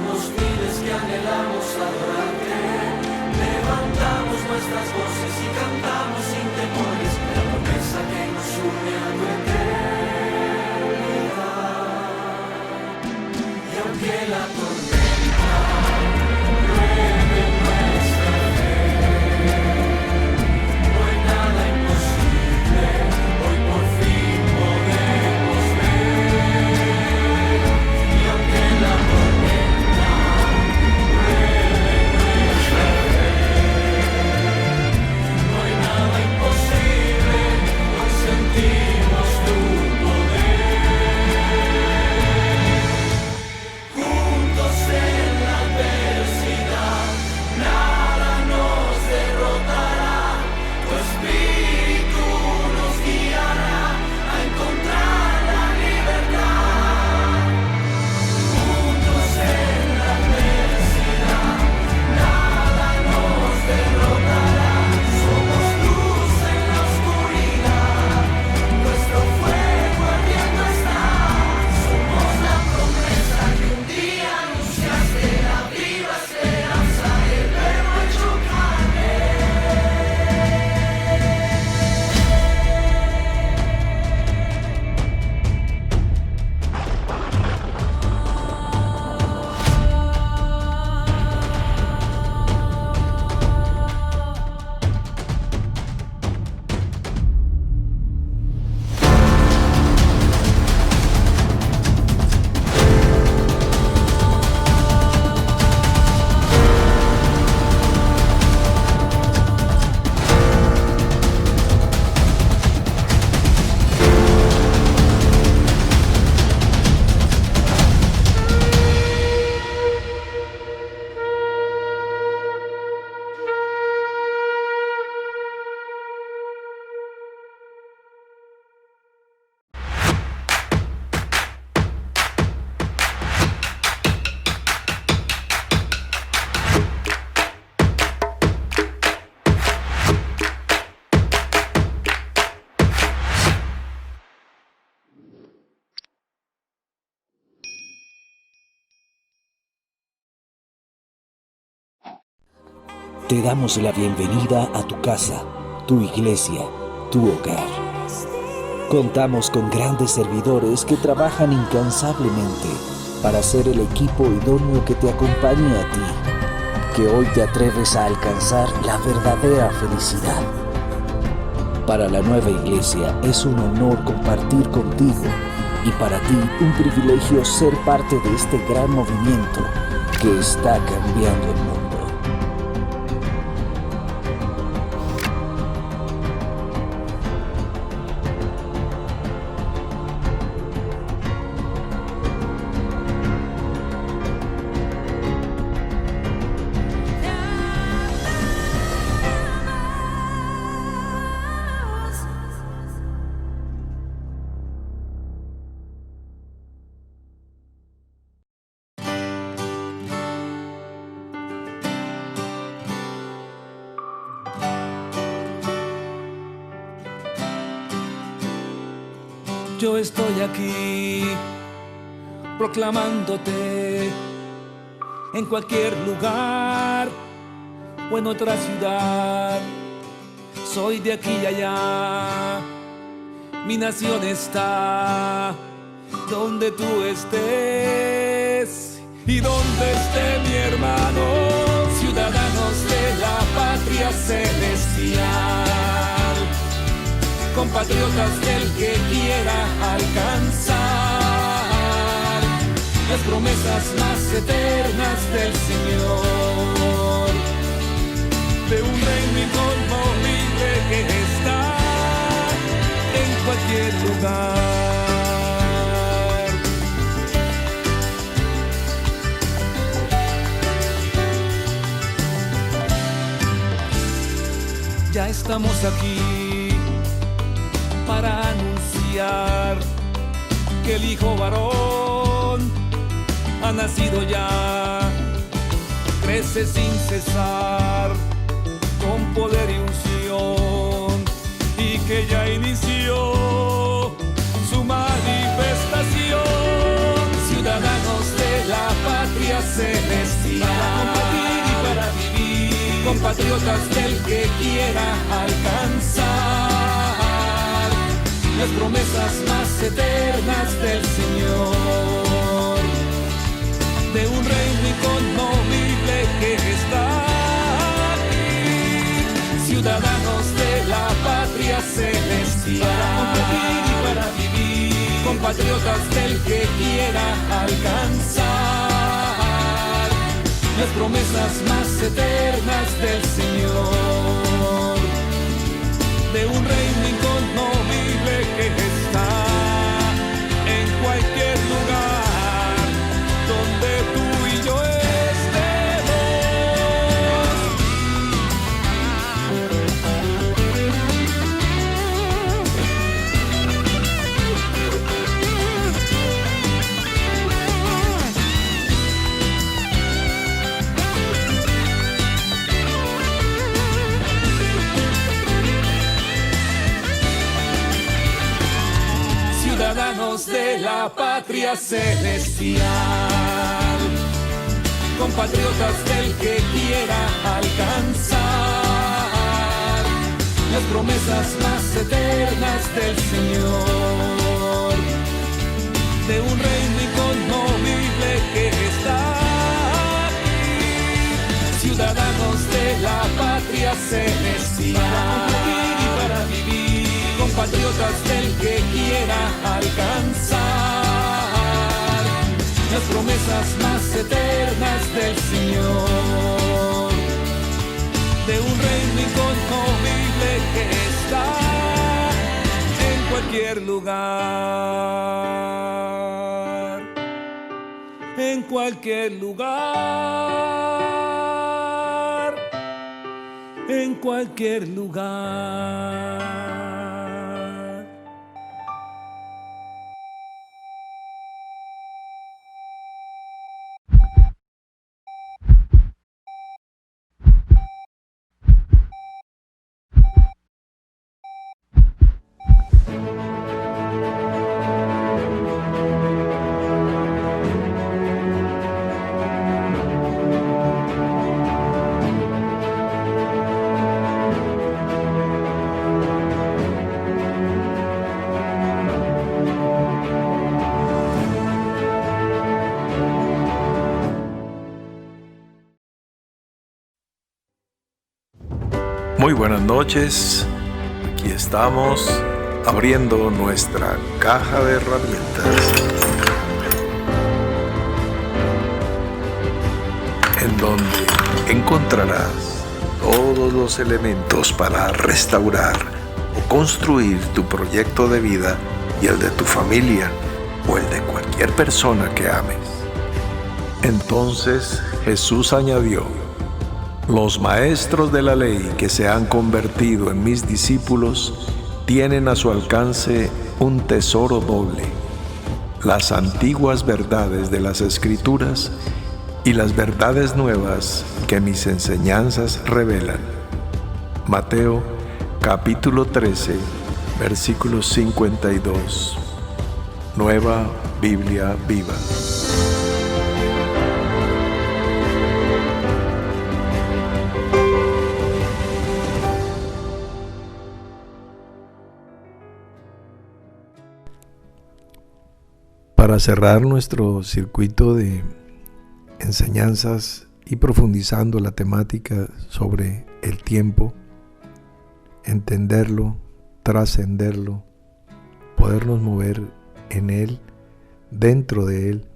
somos miles que anhelamos adorarte. Levantamos nuestras voces y cantamos sin temores la promesa que nos une a tu eternidad. Y aunque la tormenta ruede nuestra fe, no hay nada imposible, hoy por fin podemos ver. Y aunque la tormenta ruede nuestra fe, no hay nada imposible, hoy sentimos tu poder. Juntos en la adversidad, nada nos derrotará. Tu espíritu nos guiará a encontrar la libertad. Juntos en la adversidad, nada nos derrotará. Somos luz en la oscuridad, nuestro fuego ardiendo está. Somos la promesa que un día anunciaste, la viva esperanza, el verbo hecho carne. Te damos la bienvenida a tu casa, tu iglesia, tu hogar. Contamos con grandes servidores que trabajan incansablemente para ser el equipo idóneo que te acompañe a ti, que hoy te atreves a alcanzar la verdadera felicidad. Para la nueva iglesia es un honor compartir contigo y para ti un privilegio ser parte de este gran movimiento que está cambiando el mundo. Yo estoy aquí proclamándote en cualquier lugar o en otra ciudad. Soy de aquí y allá, mi nación está donde tú estés y donde esté mi hermano, ciudadanos de la patria celestial, compatriotas del que quiera alcanzar las promesas más eternas del Señor, de un reino inconmovible que está en cualquier lugar. Ya estamos aquí para anunciar que el Hijo varón ha nacido ya, crece sin cesar, con poder y unción, y que ya inició su manifestación. Ciudadanos de la patria celestial. Para compartir y para vivir, compatriotas del que quiera alcanzar las promesas más eternas del Señor, de un reino inconmovible que está aquí, ciudadanos de la patria celestial. Para compartir y para vivir, compatriotas del que quiera alcanzar las promesas más eternas del Señor, de un reino inconmovible que está en cualquier lugar donde tú y yo ciudadanos de la patria celestial, compatriotas del que quiera alcanzar las promesas más eternas del Señor, de un reino inconmovible que está aquí, ciudadanos de la patria celestial. Para compartir y para vivir, compatriotas del que quiera alcanzar las promesas más eternas del Señor, de un reino inconmovible que está en cualquier lugar, en cualquier lugar, en cualquier lugar. Muy buenas noches, aquí estamos abriendo nuestra caja de herramientas, en donde encontrarás todos los elementos para restaurar o construir tu proyecto de vida y el de tu familia o el de cualquier persona que ames. Entonces Jesús añadió: los maestros de la ley que se han convertido en mis discípulos tienen a su alcance un tesoro doble: las antiguas verdades de las Escrituras y las verdades nuevas que mis enseñanzas revelan. Mateo capítulo 13, versículo 52. Nueva Biblia Viva. Para cerrar nuestro circuito de enseñanzas y profundizando la temática sobre el tiempo, entenderlo, trascenderlo, podernos mover en él, dentro de él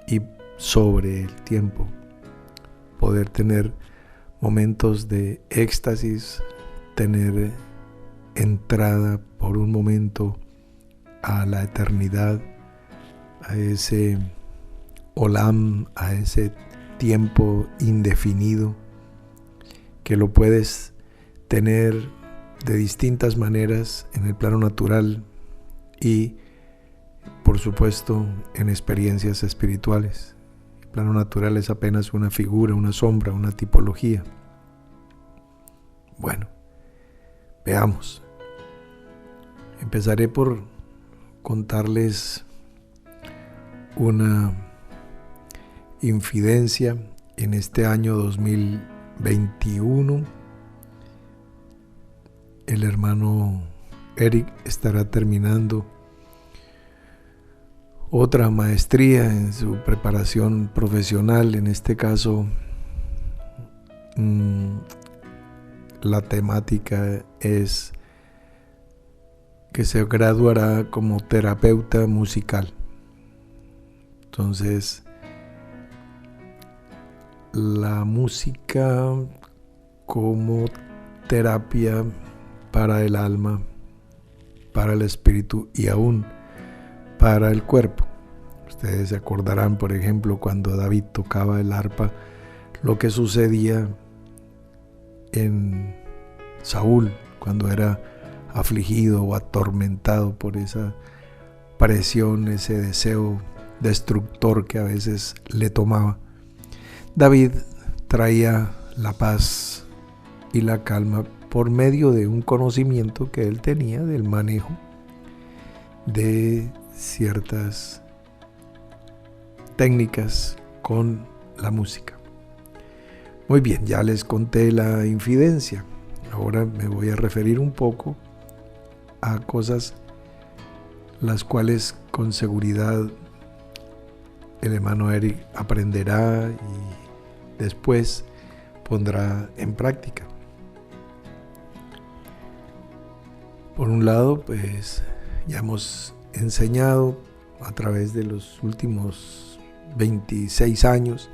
y sobre el tiempo, poder tener momentos de éxtasis, tener entrada por un momento a la eternidad, a ese olam, a ese tiempo indefinido, que lo puedes tener de distintas maneras en el plano natural y, por supuesto, en experiencias espirituales. El plano natural es apenas una figura, una sombra, una tipología. Bueno, veamos. Empezaré por contarles una infidencia en este año 2021. El hermano Eric estará terminando otra maestría en su preparación profesional. En este caso, la temática es que se graduará como terapeuta musical. Entonces, la música como terapia para el alma, para el espíritu y aún para el cuerpo. Ustedes se acordarán, por ejemplo, cuando David tocaba el arpa, lo que sucedía en Saúl cuando era afligido o atormentado por esa presión, ese deseo destructor que a veces le tomaba. David traía la paz y la calma por medio de un conocimiento que él tenía del manejo de ciertas técnicas con la música. Muy bien, ya les conté la infidencia. Ahora me voy a referir un poco a cosas las cuales con seguridad el hermano Eric aprenderá y después pondrá en práctica. Por un lado, pues ya hemos enseñado a través de los últimos 26 años,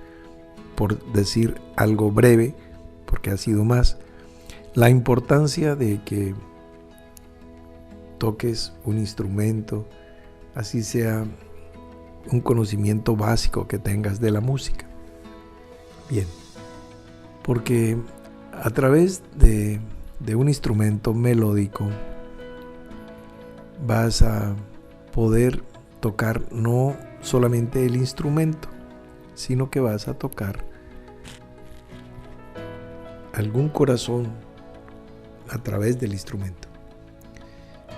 por decir algo breve, porque ha sido más, la importancia de que toques un instrumento, así sea un conocimiento básico que tengas de la música. Bien, porque a través de un instrumento melódico vas a poder tocar no solamente el instrumento, sino que vas a tocar algún corazón a través del instrumento.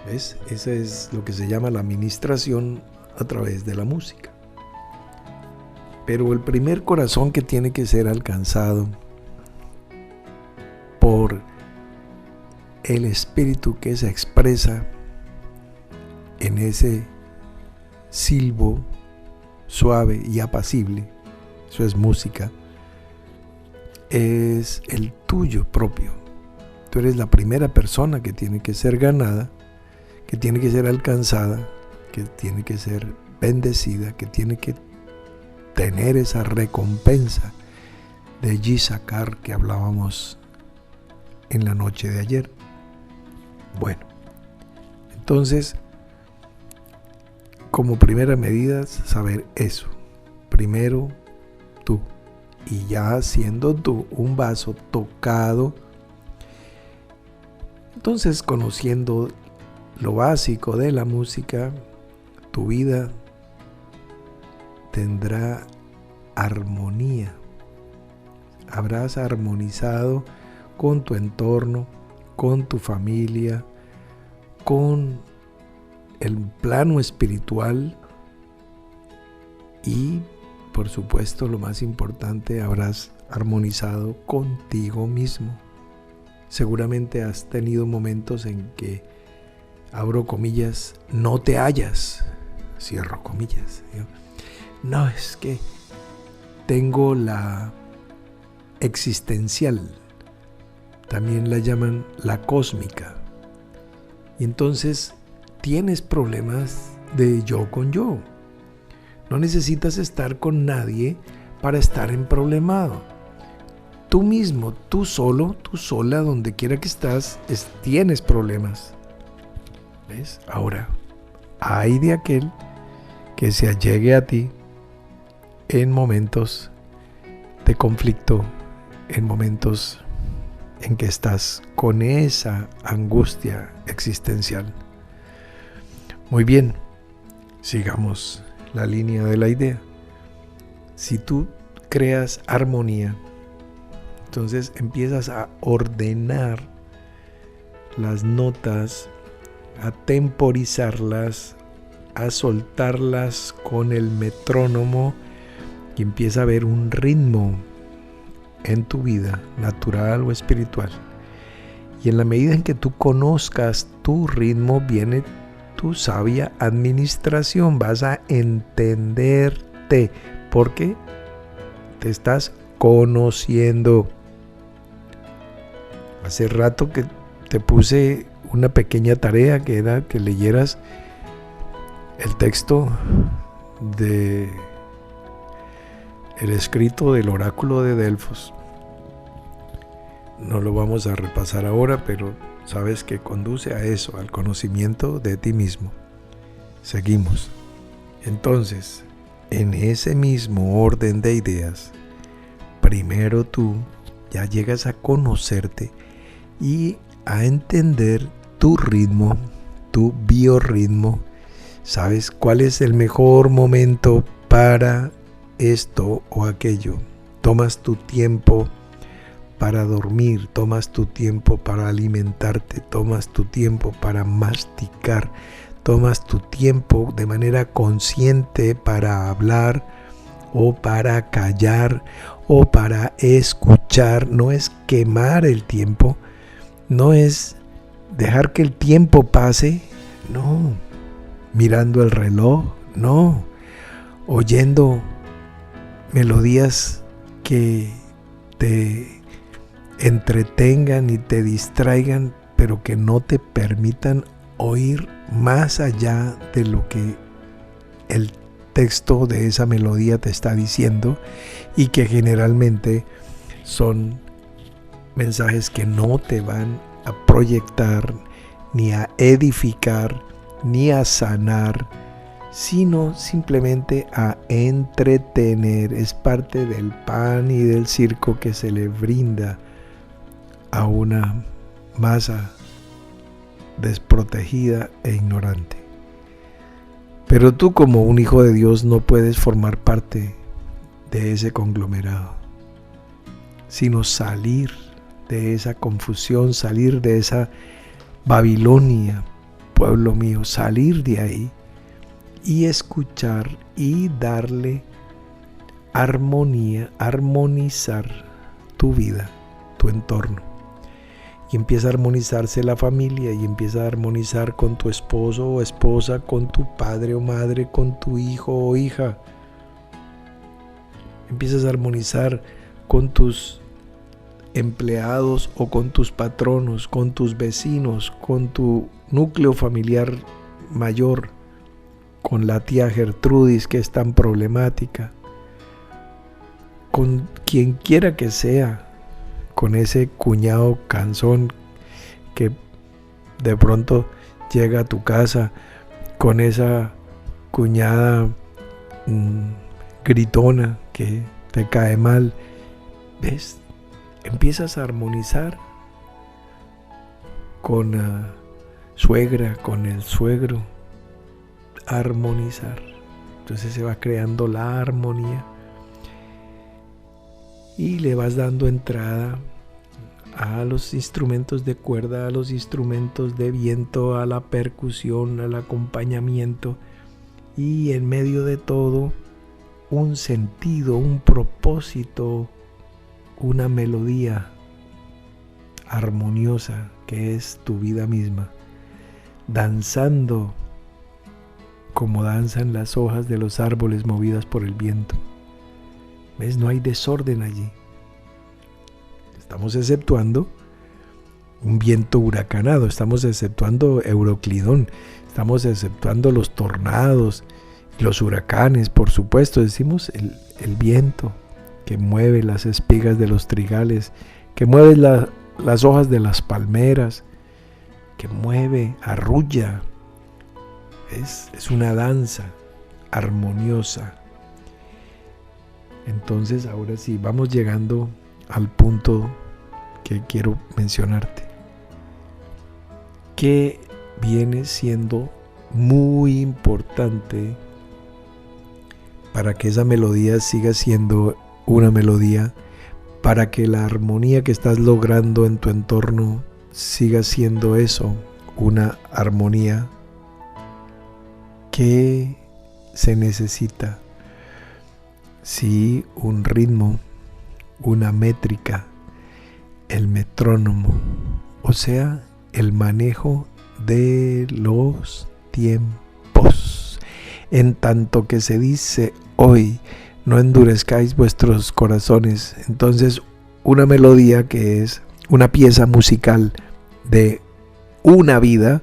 ¿Ves? Esa es lo que se llama la ministración a través de la música. Pero el primer corazón que tiene que ser alcanzado por el espíritu que se expresa en ese silbo suave y apacible, eso es música, es el tuyo propio. Tú eres la primera persona que tiene que ser ganada, que tiene que ser alcanzada, que tiene que ser bendecida, que tiene que tener esa recompensa de Yisakar que hablábamos en la noche de ayer. Bueno, entonces, como primera medida, saber eso. Primero tú. Y ya siendo tú un vaso tocado, entonces conociendo lo básico de la música, tu vida tendrá armonía. Habrás armonizado con tu entorno, con tu familia, con el plano espiritual y, por supuesto, lo más importante, habrás armonizado contigo mismo. Seguramente has tenido momentos en que, abro comillas, no te hallas, cierro comillas. No, es que tengo la existencial, también la llaman la cósmica. Y entonces tienes problemas de yo con yo. No necesitas estar con nadie para estar en problemado. Tú mismo, tú solo, tú sola, donde quiera que estás, tienes problemas. ¿Ves? Ahora, hay de aquel que se allegue a ti en momentos de conflicto, en momentos en que estás con esa angustia existencial. Muy bien, sigamos la línea de la idea. Si tú creas armonía, entonces empiezas a ordenar las notas, a temporizarlas, a soltarlas con el metrónomo y empieza a haber un ritmo en tu vida, natural o espiritual. Y en la medida en que tú conozcas tu ritmo, viene tu sabia administración. Vas a entenderte porque te estás conociendo. Hace rato que te puse una pequeña tarea que era que leyeras el texto de el escrito del oráculo de Delfos. No lo vamos a repasar ahora, pero sabes que conduce a eso, al conocimiento de ti mismo. Seguimos. Entonces, en ese mismo orden de ideas, primero tú ya llegas a conocerte y a entender tu ritmo, tu biorritmo. Sabes cuál es el mejor momento para esto o aquello. Tomas tu tiempo para dormir, tomas tu tiempo para alimentarte, tomas tu tiempo para masticar, tomas tu tiempo de manera consciente para hablar o para callar o para escuchar. No es quemar el tiempo, no es dejar que el tiempo pase, no, mirando el reloj, no, oyendo melodías que te entretengan y te distraigan, pero que no te permitan oír más allá de lo que el texto de esa melodía te está diciendo, y que generalmente son mensajes que no te van a proyectar, ni a edificar, ni a sanar, sino simplemente a entretener. Es parte del pan y del circo que se le brinda a una masa desprotegida e ignorante. Pero tú, como un hijo de Dios, no puedes formar parte de ese conglomerado, sino salir de esa confusión, salir de esa Babilonia, pueblo mío, salir de ahí y escuchar y darle armonía, armonizar tu vida, tu entorno. Y empieza a armonizarse la familia, y empieza a armonizar con tu esposo o esposa, con tu padre o madre, con tu hijo o hija. Empiezas a armonizar con tus empleados o con tus patronos, con tus vecinos, con tu núcleo familiar mayor, con la tía Gertrudis que es tan problemática, con quien quiera que sea, con ese cuñado cansón que de pronto llega a tu casa, con esa cuñada gritona que te cae mal. ¿Ves? Empiezas a armonizar con la suegra, con el suegro. Armonizar. Entonces se va creando la armonía y le vas dando entrada a los instrumentos de cuerda, a los instrumentos de viento, a la percusión, al acompañamiento, y en medio de todo un sentido, un propósito, una melodía armoniosa que es tu vida misma, danzando como danzan las hojas de los árboles movidas por el viento. ¿Ves? No hay desorden allí. Estamos exceptuando un viento huracanado, estamos exceptuando Euroclidón, estamos exceptuando los tornados, los huracanes, por supuesto. Decimos el viento que mueve las espigas de los trigales, que mueve las hojas de las palmeras, que mueve, arrulla. Es una danza armoniosa. Entonces, ahora sí, vamos llegando al punto que quiero mencionarte, que viene siendo muy importante para que esa melodía siga siendo una melodía, para que la armonía que estás logrando en tu entorno siga siendo eso, una armonía. ¿Qué se necesita? sí un ritmo, una métrica, el metrónomo, o sea, el manejo de los tiempos. En tanto que se dice hoy, no endurezcáis vuestros corazones. Entonces, una melodía que es una pieza musical de una vida,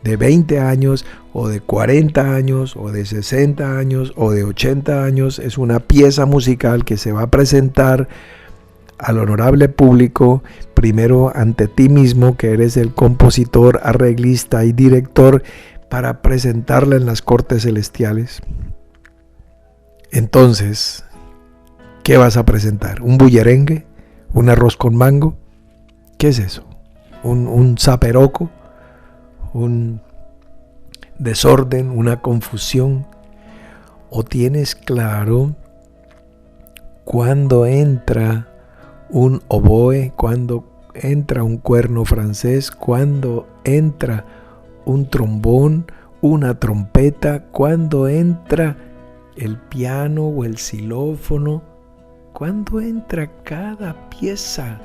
de 20 años, o de 40 años, o de 60 años, o de 80 años, es una pieza musical que se va a presentar al honorable público, primero ante ti mismo, que eres el compositor, arreglista y director, para presentarla en las cortes celestiales. Entonces, ¿qué vas a presentar? ¿Un bullerengue? ¿Un arroz con mango? ¿Qué es eso? ¿Un zaperoco? ¿Un desorden? ¿Una confusión? ¿O tienes claro cuando entra un oboe, cuando entra un cuerno francés, cuando entra un trombón, una trompeta, cuando entra el piano o el xilófono, cuando entra cada pieza,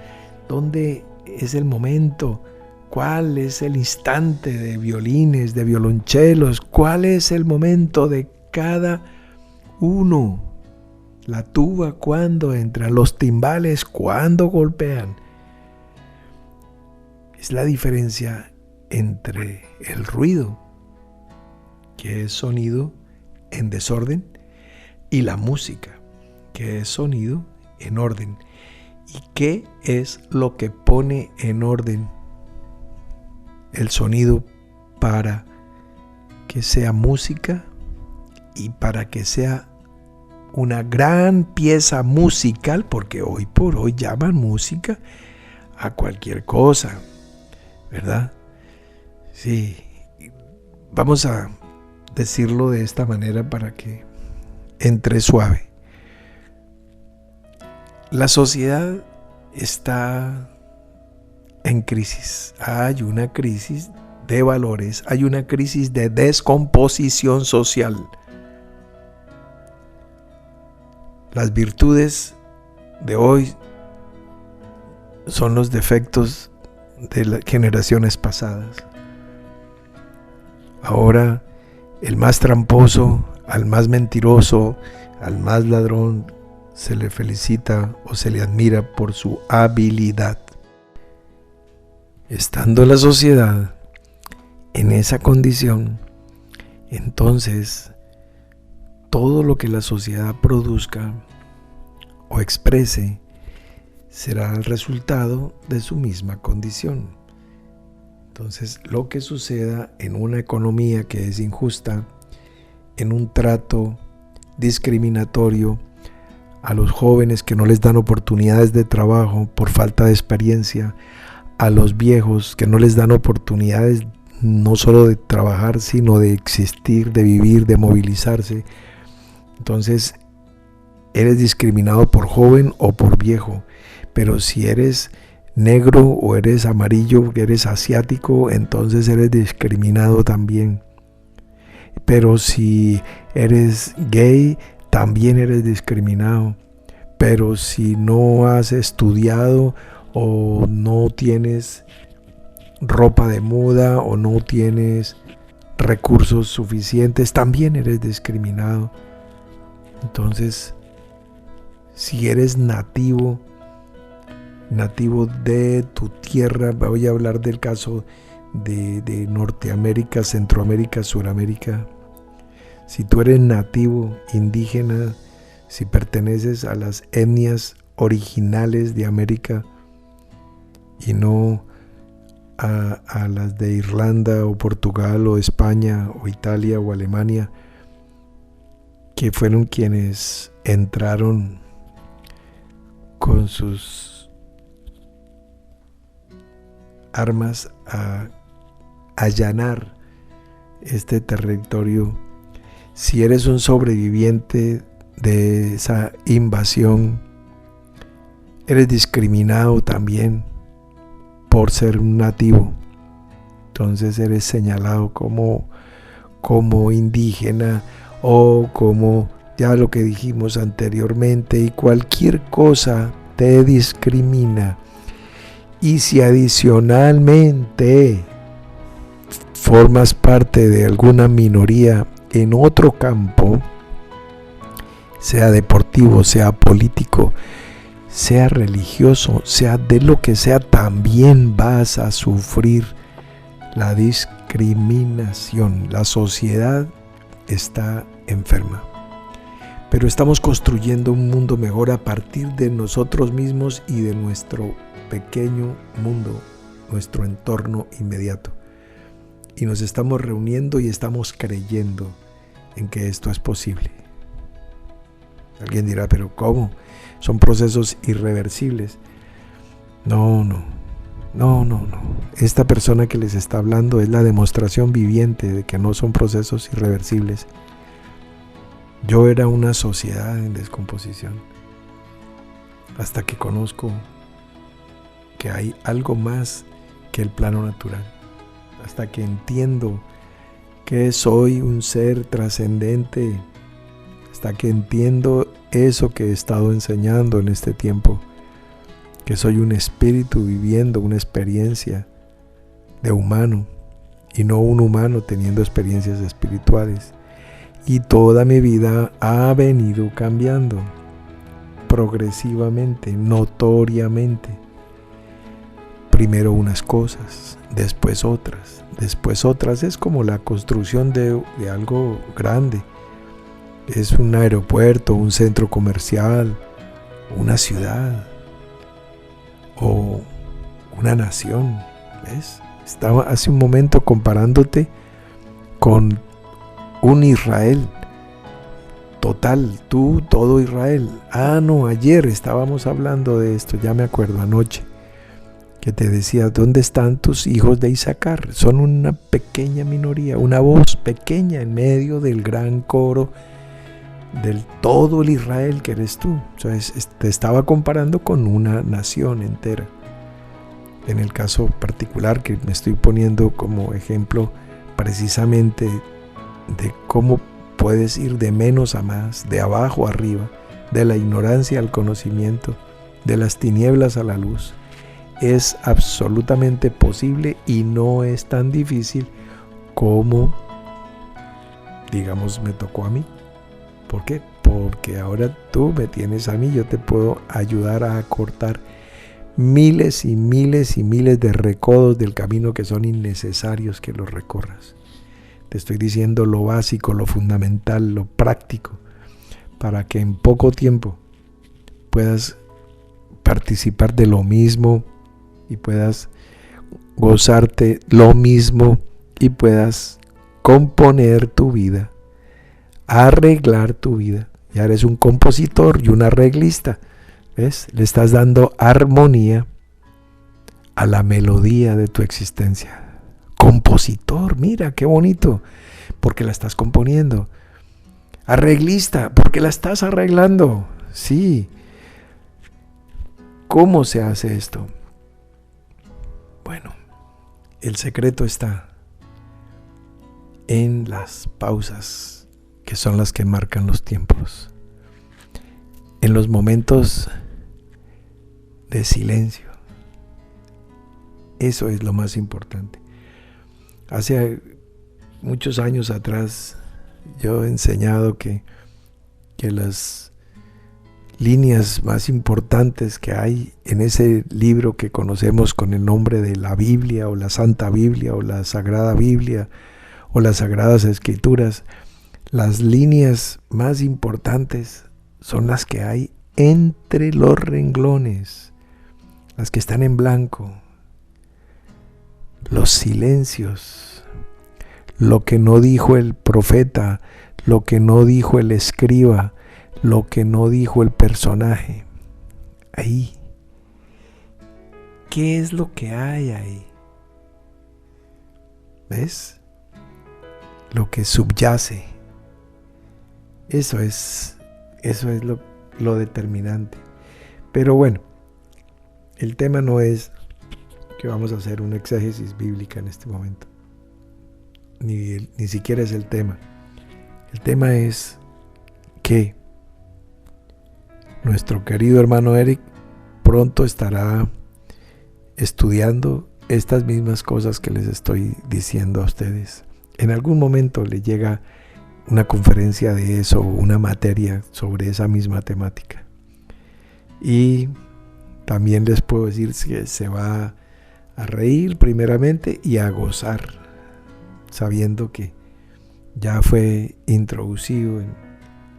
dónde es el momento, cuál es el instante de violines, de violonchelos, cuál es el momento de cada uno. La tuba cuando entra, los timbales cuando golpean. Es la diferencia entre el ruido, que es sonido en desorden, y la música, que es sonido en orden. ¿Y qué es lo que pone en orden el sonido para que sea música y para que sea una gran pieza musical? Porque hoy por hoy llaman música a cualquier cosa, ¿verdad? Sí, vamos a decirlo de esta manera para que entre suave. La sociedad está en crisis. Hay una crisis de valores, hay una crisis de descomposición social. Las virtudes de hoy son los defectos de las generaciones pasadas. Ahora, el más tramposo, al más mentiroso, al más ladrón, se le felicita o se le admira por su habilidad. Estando la sociedad en esa condición, entonces todo lo que la sociedad produzca o exprese será el resultado de su misma condición. Entonces, lo que suceda en una economía que es injusta, en un trato discriminatorio a los jóvenes que no les dan oportunidades de trabajo por falta de experiencia, a los viejos que no les dan oportunidades no solo de trabajar, sino de existir, de vivir, de movilizarse. Entonces, eres discriminado por joven o por viejo, pero si eres negro o eres amarillo, eres asiático, entonces eres discriminado también. Pero si eres gay, también eres discriminado. Pero si no has estudiado o no tienes ropa de moda o no tienes recursos suficientes, también eres discriminado. Entonces, si eres nativo de tu tierra, voy a hablar del caso de Norteamérica, Centroamérica, Suramérica. Si tú eres nativo, indígena, si perteneces a las etnias originales de América y no a las de Irlanda o Portugal o España o Italia o Alemania, que fueron quienes entraron con sus armas a allanar este territorio. Si eres un sobreviviente de esa invasión, eres discriminado también por ser un nativo. Entonces eres señalado como indígena o como ya lo que dijimos anteriormente, y cualquier cosa te discrimina, y si adicionalmente formas parte de alguna minoría en otro campo, sea deportivo, sea político, sea religioso, sea de lo que sea, también vas a sufrir la discriminación. La sociedad está enferma, pero estamos construyendo un mundo mejor a partir de nosotros mismos y de nuestro pequeño mundo, nuestro entorno inmediato. Y nos estamos reuniendo y estamos creyendo en que esto es posible. Alguien dirá, pero ¿cómo? Son procesos irreversibles. No. Esta persona que les está hablando es la demostración viviente de que no son procesos irreversibles. Yo era una sociedad en descomposición, hasta que conozco que hay algo más que el plano natural, hasta que entiendo que soy un ser trascendente, hasta que entiendo eso que he estado enseñando en este tiempo, que soy un espíritu viviendo una experiencia de humano y no un humano teniendo experiencias espirituales. Y toda mi vida ha venido cambiando progresivamente, notoriamente. Primero unas cosas, después otras, después otras. Es como la construcción de algo grande. Es un aeropuerto, un centro comercial, una ciudad o una nación. ¿Ves? Estaba hace un momento comparándote con un Israel total, tú, todo Israel. No, ayer estábamos hablando de esto, ya me acuerdo, anoche, que te decía, ¿dónde están tus hijos de Isaacar? Son una pequeña minoría, una voz pequeña en medio del gran coro del todo el Israel que eres tú. O sea, te estaba comparando con una nación entera. En el caso particular que me estoy poniendo como ejemplo precisamente de cómo puedes ir de menos a más, de abajo a arriba, de la ignorancia al conocimiento, de las tinieblas a la luz. Es absolutamente posible y no es tan difícil como, digamos, me tocó a mí. ¿Por qué? Porque ahora tú me tienes a mí, yo te puedo ayudar a acortar miles y miles y miles de recodos del camino que son innecesarios que los recorras. Te estoy diciendo lo básico, lo fundamental, lo práctico, para que en poco tiempo puedas participar de lo mismo y puedas gozarte lo mismo y puedas componer tu vida, arreglar tu vida. Ya eres un compositor y un arreglista, ¿ves? Le estás dando armonía a la melodía de tu existencia. Compositor, mira qué bonito, porque la estás componiendo. Arreglista, porque la estás arreglando. Sí. ¿Cómo se hace esto? Bueno, el secreto está en las pausas, que son las que marcan los tiempos. En los momentos de silencio. Eso es lo más importante. Hace muchos años atrás yo he enseñado que las líneas más importantes que hay en ese libro que conocemos con el nombre de la Biblia o la Santa Biblia o la Sagrada Biblia o las Sagradas Escrituras, las líneas más importantes son las que hay entre los renglones, las que están en blanco, los silencios, lo que no dijo el profeta, lo que no dijo el escriba, lo que no dijo el personaje. Ahí. ¿Qué es lo que hay ahí? ¿Ves? Lo que subyace. Eso es lo determinante. Pero bueno, el tema no es que vamos a hacer una exégesis bíblica en este momento. Ni siquiera es el tema. El tema es que nuestro querido hermano Eric pronto estará estudiando estas mismas cosas que les estoy diciendo a ustedes. En algún momento le llega una conferencia de eso, una materia sobre esa misma temática. Y también les puedo decir que se va a reír primeramente y a gozar, sabiendo que ya fue introducido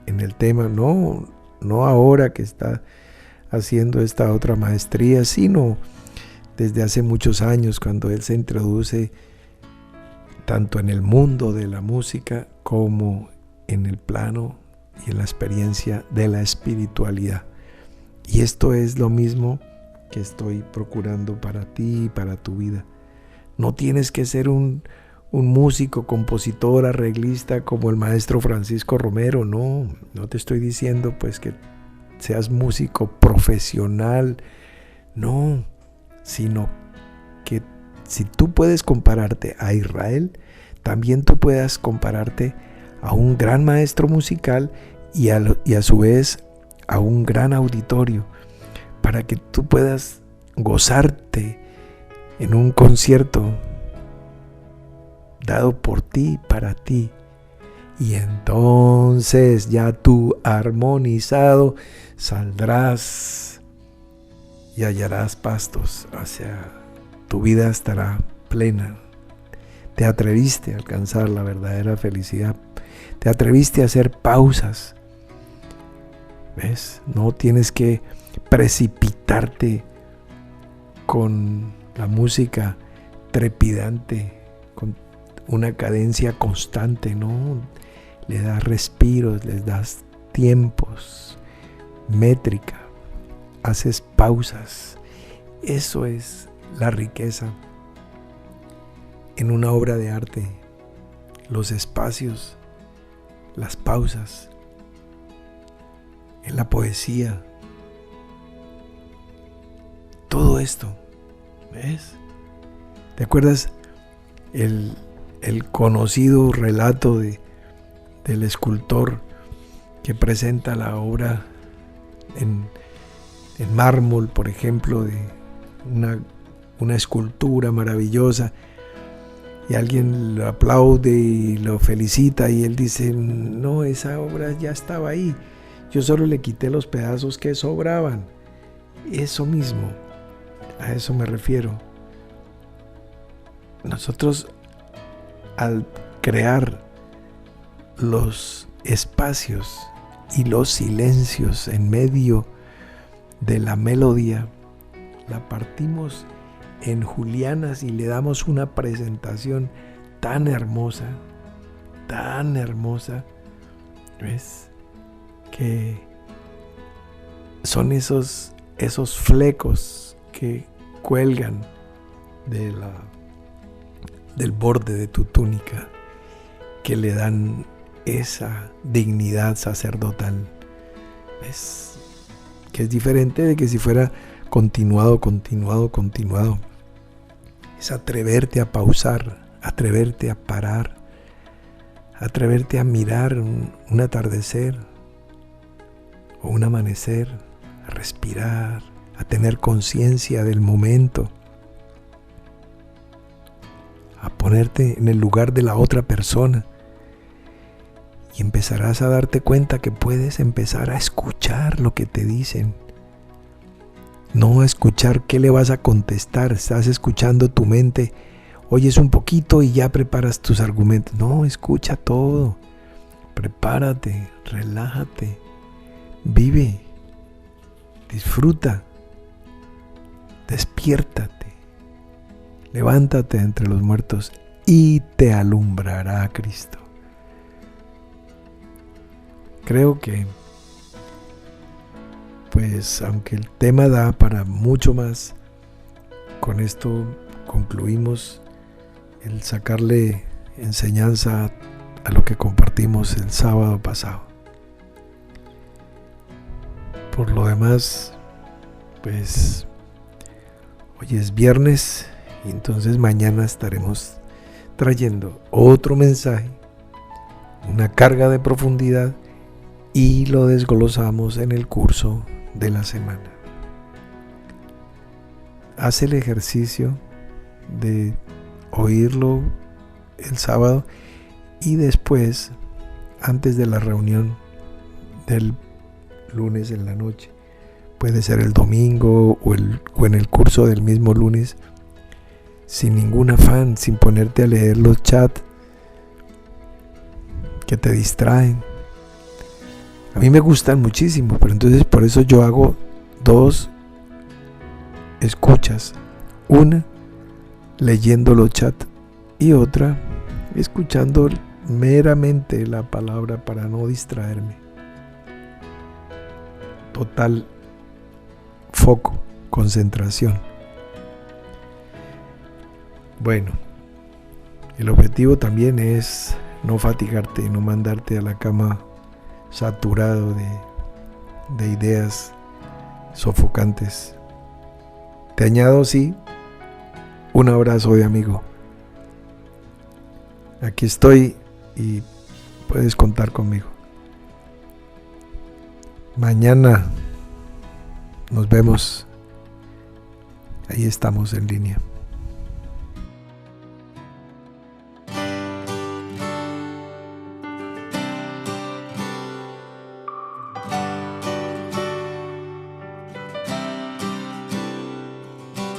en el tema, no ahora que está haciendo esta otra maestría, sino desde hace muchos años, cuando él se introduce tanto en el mundo de la música como en el plano y en la experiencia de la espiritualidad. Y esto es lo mismo que estoy procurando para ti y para tu vida. No tienes que ser un músico, compositor, arreglista como el maestro Francisco Romero, no te estoy diciendo pues que seas músico profesional, no, sino que si tú puedes compararte a Israel, también tú puedas compararte a un gran maestro musical y a su vez a un gran auditorio, para que tú puedas gozarte en un concierto dado por ti, para ti. Y entonces ya tú armonizado saldrás y hallarás pastos, o sea, tu vida estará plena. Te atreviste a alcanzar la verdadera felicidad, te atreviste a hacer pausas, ¿ves? No tienes que precipitarte con la música trepidante, con una cadencia constante, no, le das respiros, les das tiempos, métrica, haces pausas. Eso es la riqueza en una obra de arte, los espacios, las pausas, en la poesía, todo esto, ¿ves? ¿Te acuerdas el conocido relato del escultor que presenta la obra en mármol, por ejemplo, de una escultura maravillosa, y alguien lo aplaude y lo felicita y él dice, no, esa obra ya estaba ahí, yo solo le quité los pedazos que sobraban? Eso mismo, a eso me refiero. Nosotros, al crear los espacios y los silencios en medio de la melodía, la partimos en julianas y le damos una presentación tan hermosa, ¿ves? Que son esos flecos que cuelgan del borde de tu túnica, que le dan esa dignidad sacerdotal, ¿ves? Que es diferente de que si fuera continuado. Es atreverte a pausar, atreverte a parar, atreverte a mirar un atardecer o un amanecer, a respirar, a tener conciencia del momento, a ponerte en el lugar de la otra persona, y empezarás a darte cuenta que puedes empezar a escuchar lo que te dicen. No a escuchar qué le vas a contestar, estás escuchando tu mente, oyes un poquito y ya preparas tus argumentos. No, escucha todo, prepárate, relájate, vive, disfruta, despiértate, levántate entre los muertos y te alumbrará Cristo. Creo que, pues, aunque el tema da para mucho más, con esto concluimos el sacarle enseñanza a lo que compartimos el sábado pasado. Por lo demás, pues, hoy es viernes y entonces mañana estaremos trayendo otro mensaje, una carga de profundidad y lo desglosamos en el curso de la semana. Haz el ejercicio de oírlo el sábado y después, antes de la reunión del lunes en la noche, puede ser el domingo o en el curso del mismo lunes, sin ningún afán, sin ponerte a leer los chats que te distraen. A mí me gustan muchísimo, pero entonces por eso yo hago 2 escuchas. Una leyendo los chats y otra escuchando meramente la palabra para no distraerme. Total foco, concentración. Bueno, el objetivo también es no fatigarte y no mandarte a la cama saturado de ideas sofocantes. Te añado, sí, un abrazo de amigo. Aquí estoy y puedes contar conmigo. Mañana nos vemos. Ahí estamos en línea.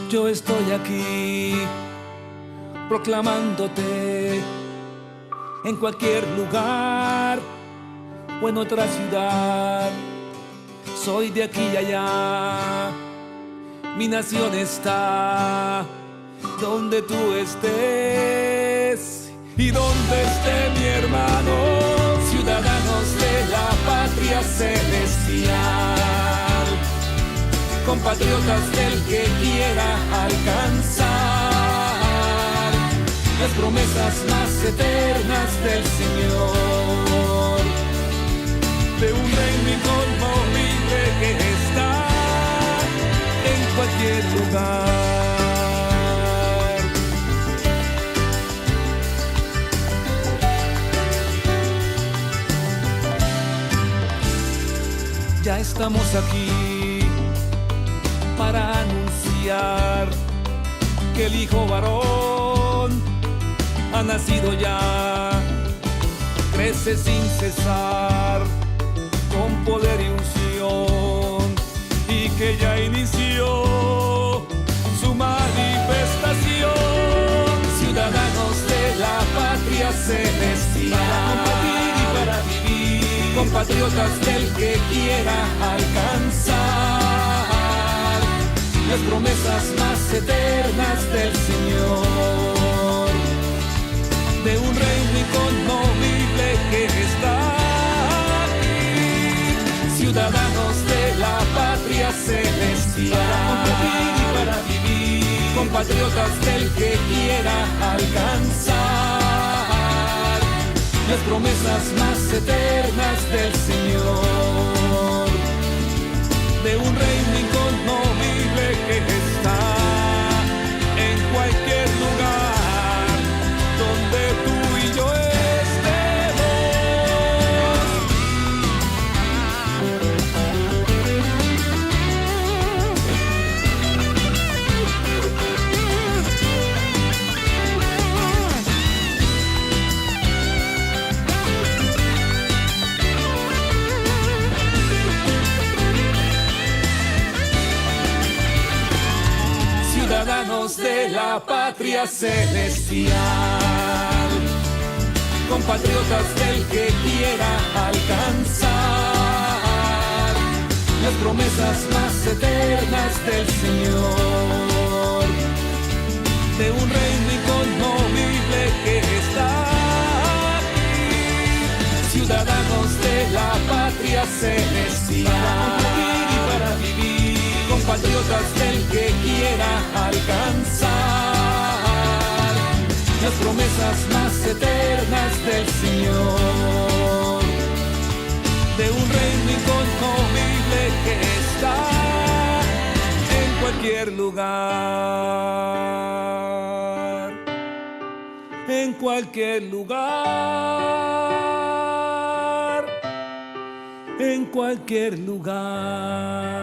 Yo estoy aquí proclamándote en cualquier lugar o en otra ciudad. Soy de aquí y allá, mi nación está donde tú estés y donde esté mi hermano, ciudadanos de la patria celestial, compatriotas del que quiera alcanzar las promesas más eternas del Señor, de un reino inconmovible que está en cualquier lugar. Ya estamos aquí para anunciar que el Hijo varón ha nacido ya, crece sin cesar, con poder y unción, y que ya inició su manifestación. Ciudadanos de la patria celestial, para compartir y para vivir, compatriotas del que quiera alcanzar las promesas más eternas del Señor, de un reino inconmovible que está aquí. Ciudadanos de la patria celestial, para compartir y para vivir, compatriotas del que quiera alcanzar las promesas más eternas del Señor, de un reino inconmovible que está en cualquier lugar donde tú y yo de la patria celestial, compatriotas del que quiera alcanzar las promesas más eternas del Señor, de un reino inconmovible que está aquí. Ciudadanos de la patria celestial, para vivir, compatriotas del que quiera alcanzar las promesas más eternas del Señor, de un reino inconmovible que está en cualquier lugar, en cualquier lugar, cualquier lugar.